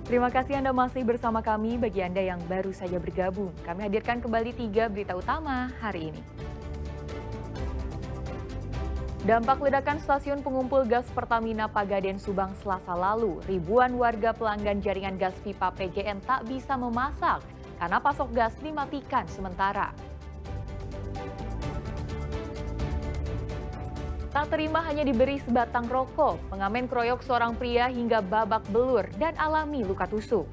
Terima kasih Anda masih bersama kami. Bagi Anda yang baru saja bergabung, kami hadirkan kembali 3 berita utama hari ini. Dampak ledakan stasiun pengumpul gas Pertamina Pagaden Subang Selasa lalu, ribuan warga pelanggan jaringan gas pipa PGN tak bisa memasak karena pasok gas dimatikan sementara. Tak terima hanya diberi sebatang rokok, pengamen keroyok seorang pria hingga babak belur dan alami luka tusuk.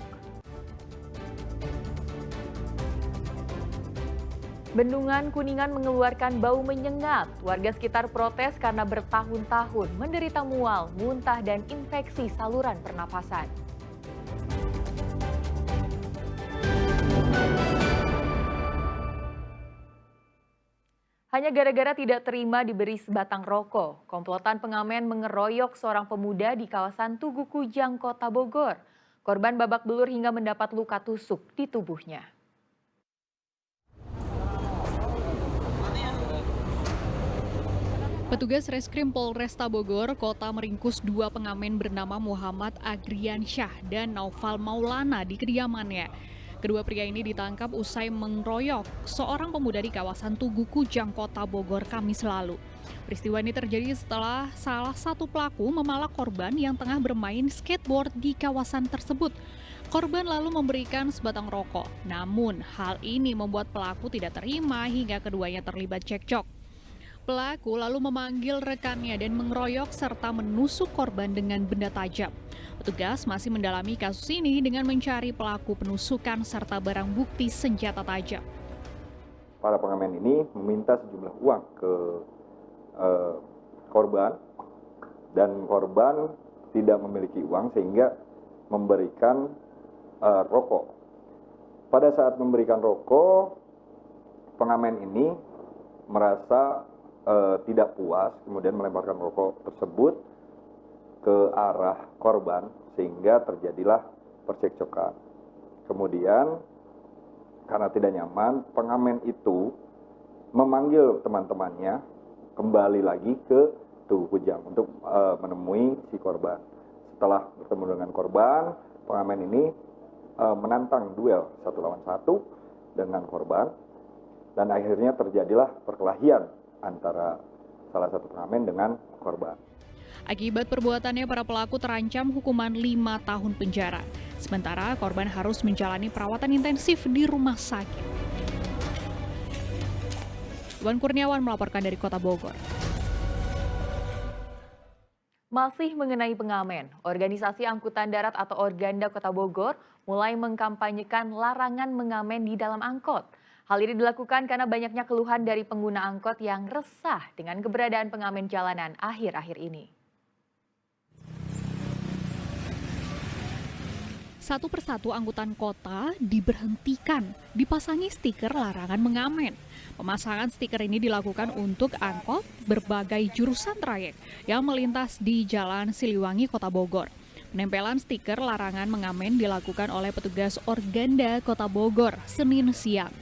Bendungan Kuningan mengeluarkan bau menyengat. Warga sekitar protes karena bertahun-tahun menderita mual, muntah, dan infeksi saluran pernapasan. Hanya gara-gara tidak terima diberi sebatang rokok, komplotan pengamen mengeroyok seorang pemuda di kawasan Tugu Kujang, Kota Bogor. Korban babak belur hingga mendapat luka tusuk di tubuhnya. Petugas Reskrim Polresta Bogor Kota meringkus 2 pengamen bernama Muhammad Agriansyah dan Naufal Maulana di kediamannya. Kedua pria ini ditangkap usai mengeroyok seorang pemuda di kawasan Tugu Kujang, Kota Bogor, Kamis lalu. Peristiwa ini terjadi setelah salah satu pelaku memalak korban yang tengah bermain skateboard di kawasan tersebut. Korban lalu memberikan sebatang rokok. Namun, hal ini membuat pelaku tidak terima hingga keduanya terlibat cekcok. Pelaku lalu memanggil rekannya dan mengeroyok serta menusuk korban dengan benda tajam. Petugas masih mendalami kasus ini dengan mencari pelaku penusukan serta barang bukti senjata tajam. Para pengamen ini meminta sejumlah uang ke korban dan korban tidak memiliki uang sehingga memberikan rokok. Pada saat memberikan rokok, pengamen ini merasa tidak puas, kemudian melemparkan rokok tersebut ke arah korban sehingga terjadilah percekcokan. Kemudian karena tidak nyaman, pengamen itu memanggil teman-temannya kembali lagi ke Tugu Kujang untuk menemui si korban. Setelah bertemu dengan korban, pengamen ini menantang duel 1 lawan 1 dengan korban dan akhirnya terjadilah perkelahian antara salah satu pengamen dengan korban. Akibat perbuatannya, para pelaku terancam hukuman 5 tahun penjara. Sementara korban harus menjalani perawatan intensif di rumah sakit. Iwan Kurniawan melaporkan dari Kota Bogor. Masih mengenai pengamen, organisasi angkutan darat atau Organda Kota Bogor mulai mengkampanyekan larangan mengamen di dalam angkot. Hal ini dilakukan karena banyaknya keluhan dari pengguna angkot yang resah dengan keberadaan pengamen jalanan akhir-akhir ini. Satu persatu angkutan kota diberhentikan, dipasangi stiker larangan mengamen. Pemasangan stiker ini dilakukan untuk angkot berbagai jurusan trayek yang melintas di Jalan Siliwangi, Kota Bogor. Penempelan stiker larangan mengamen dilakukan oleh petugas Organda Kota Bogor Senin siang.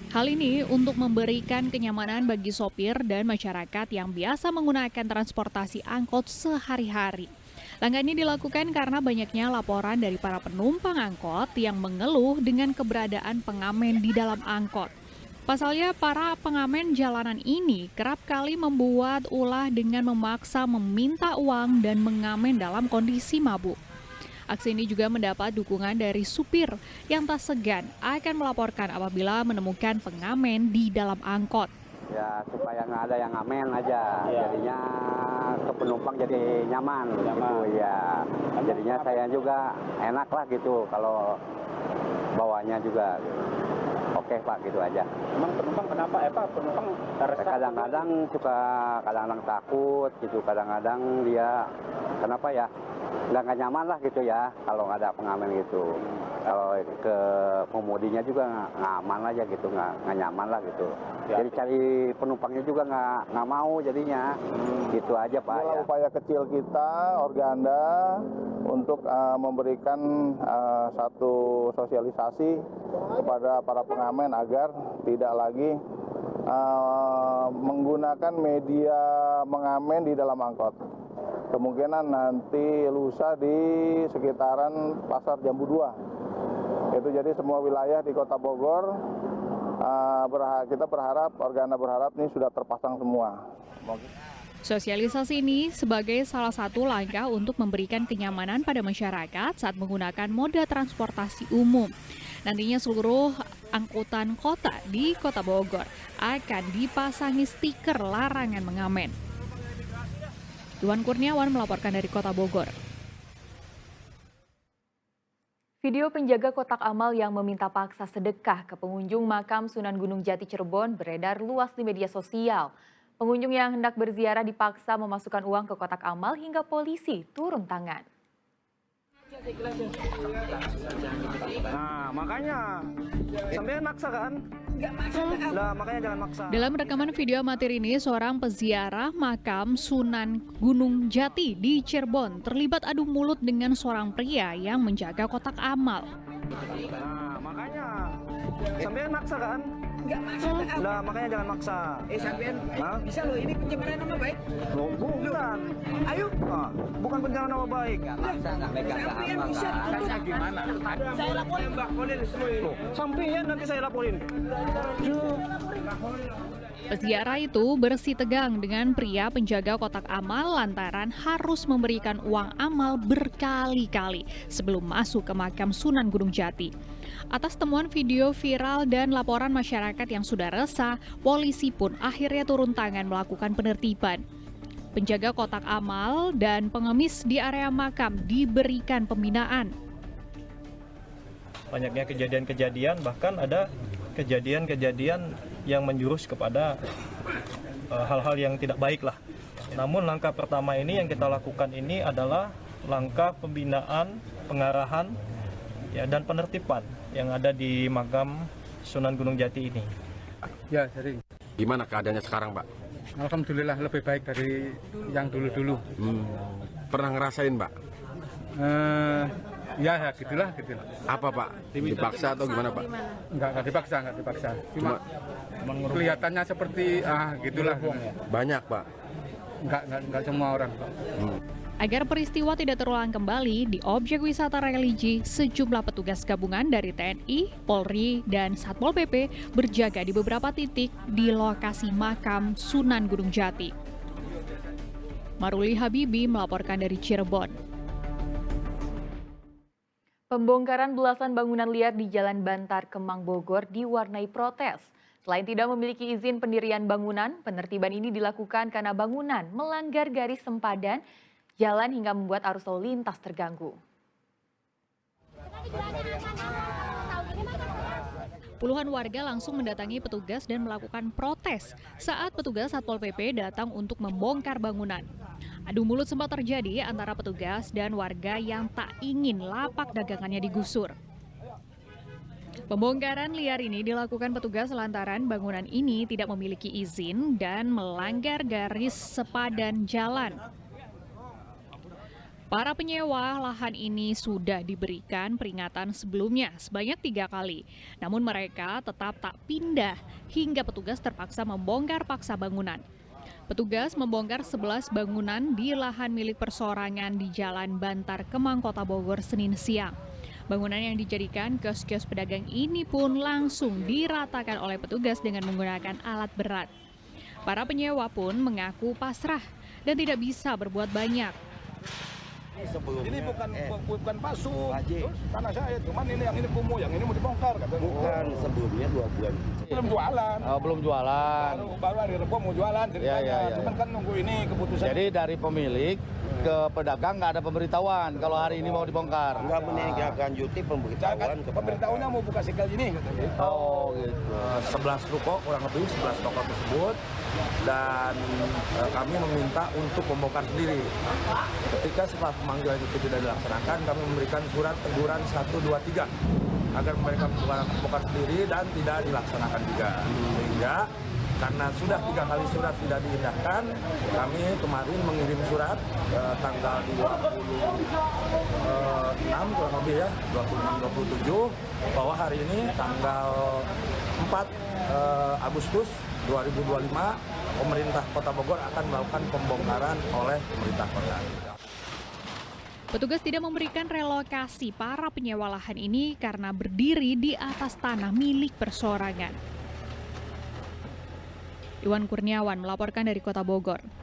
Hal ini untuk memberikan kenyamanan bagi sopir dan masyarakat yang biasa menggunakan transportasi angkot sehari-hari. Langkah ini dilakukan karena banyaknya laporan dari para penumpang angkot yang mengeluh dengan keberadaan pengamen di dalam angkot. Pasalnya, para pengamen jalanan ini kerap kali membuat ulah dengan memaksa meminta uang dan mengamen dalam kondisi mabuk. Aksi ini juga mendapat dukungan dari supir yang tak segan akan melaporkan apabila menemukan pengamen di dalam angkot. Ya supaya nggak ada yang ngamen aja, jadinya ke penumpang jadi nyaman. Gitu ya. Jadinya saya juga enak lah gitu kalau bawanya juga. Gitu. Oke Pak, gitu aja. Emang penumpang kenapa? Penumpang resah? Kadang-kadang suka, kadang-kadang takut gitu, kadang-kadang dia kenapa ya? Nggak nyaman lah gitu ya kalau nggak ada pengamen gitu. Kalau ke pemudinya juga nggak aman aja gitu, nggak nyaman lah gitu. Jadi cari penumpangnya juga nggak mau jadinya. Gitu aja Pak. Inilah ya. Upaya kecil kita, Organda, untuk memberikan satu sosialisasi kepada para pengamen agar tidak lagi menggunakan media mengamen di dalam angkot. kemungkinan nanti lusa di sekitaran Pasar Jambu 2. Itu jadi semua wilayah di Kota Bogor, kita berharap, Organda berharap ini sudah terpasang semua. Sosialisasi ini sebagai salah satu langkah untuk memberikan kenyamanan pada masyarakat saat menggunakan moda transportasi umum. Nantinya seluruh angkutan kota di Kota Bogor akan dipasangi stiker larangan mengamen. Iwan Kurniawan melaporkan dari Kota Bogor. Video penjaga kotak amal yang meminta paksa sedekah ke pengunjung makam Sunan Gunung Jati Cirebon beredar luas di media sosial. Pengunjung yang hendak berziarah dipaksa memasukkan uang ke kotak amal hingga polisi turun tangan. Nah, makanya sampai maksa kan? Nah, makanya jangan maksa. Dalam rekaman video amatir ini, seorang peziarah makam Sunan Gunung Jati di Cirebon terlibat adu mulut dengan seorang pria yang menjaga kotak amal. Nah, makanya sampai maksa kan? Nah, makanya jangan maksa. Sampean bisa loh, ini pencemaran nama baik. Loh, bukan. Ayo. Nah, bukan pencemaran nama baik. Sampean bisa tutup. Gimana? Saya laporin Mbak Kolil semua ini. Loh, sampean nanti saya laporin. Peziarah itu bersitegang dengan pria penjaga kotak amal lantaran harus memberikan uang amal berkali-kali sebelum masuk ke makam Sunan Gunung Jati. Atas temuan video viral dan laporan masyarakat yang sudah resah, polisi pun akhirnya turun tangan melakukan penertiban. Penjaga kotak amal dan pengemis di area makam diberikan pembinaan. Banyaknya kejadian-kejadian, bahkan ada kejadian-kejadian yang menjurus kepada hal-hal yang tidak baik lah. Namun langkah pertama ini yang kita lakukan ini adalah langkah pembinaan, pengarahan ya, dan penertiban yang ada di makam Sunan Gunung Jati ini. Ya, sering. Gimana keadaannya sekarang, Pak? Alhamdulillah lebih baik dari yang dulu-dulu. Pernah ngerasain, Pak? Ya gitulah. Apa, Pak? Dipaksa atau gimana, Pak? Enggak dipaksa. Cuma kelihatannya seperti gitulah. Banyak, Pak? Enggak semua orang, Pak. Agar peristiwa tidak terulang kembali, di objek wisata religi, sejumlah petugas gabungan dari TNI, Polri, dan Satpol PP berjaga di beberapa titik di lokasi makam Sunan Gunung Jati. Maruli Habibi melaporkan dari Cirebon. Pembongkaran belasan bangunan liar di Jalan Bantar Kemang Bogor diwarnai protes. Selain tidak memiliki izin pendirian bangunan, penertiban ini dilakukan karena bangunan melanggar garis sempadan jalan hingga membuat arus lalu lintas terganggu. Puluhan warga langsung mendatangi petugas dan melakukan protes saat petugas Satpol PP datang untuk membongkar bangunan. Adu mulut sempat terjadi antara petugas dan warga yang tak ingin lapak dagangannya digusur. Pembongkaran liar ini dilakukan petugas lantaran bangunan ini tidak memiliki izin dan melanggar garis sepadan jalan. Para penyewa lahan ini sudah diberikan peringatan sebelumnya sebanyak 3 kali. Namun mereka tetap tak pindah hingga petugas terpaksa membongkar paksa bangunan. Petugas membongkar 11 bangunan di lahan milik persorangan di Jalan Bantar Kemang, Kota Bogor, Senin siang. Bangunan yang dijadikan kios-kios pedagang ini pun langsung diratakan oleh petugas dengan menggunakan alat berat. Para penyewa pun mengaku pasrah dan tidak bisa berbuat banyak. Ini bukan palsu, tanah saya, cuman ini yang ini kumuh, yang ini mau dibongkar. Bukan, sebelumnya 2 bulan. Belum jualan. Belum jualan. Baru hari Rebo mau jualan ceritanya. Cuman kan nunggu ini keputusan. Jadi dari pemilik ke pedagang nggak ada pemberitahuan kalau hari ini mau dibongkar. Nggak menindaklanjuti pemberitahuan ke pemberitahuannya mau buka segel ini. Oh gitu. 11 ruko kurang lebih 11 toko tersebut dan kami meminta untuk membongkar sendiri. Ketika setelah pemanggilan itu tidak dilaksanakan, kami memberikan surat teguran 1, 2, 3 agar mereka membongkar sendiri dan tidak dilaksanakan juga. Sehingga karena sudah 3 kali surat tidak diindahkan, kami kemarin mengirim surat tanggal 26 kurang lebih ya, 26-27 bahwa hari ini tanggal 4 Agustus 2025 pemerintah Kota Bogor akan melakukan pembongkaran oleh pemerintah kota. Petugas tidak memberikan relokasi para penyewa lahan ini karena berdiri di atas tanah milik perseorangan. Iwan Kurniawan melaporkan dari Kota Bogor.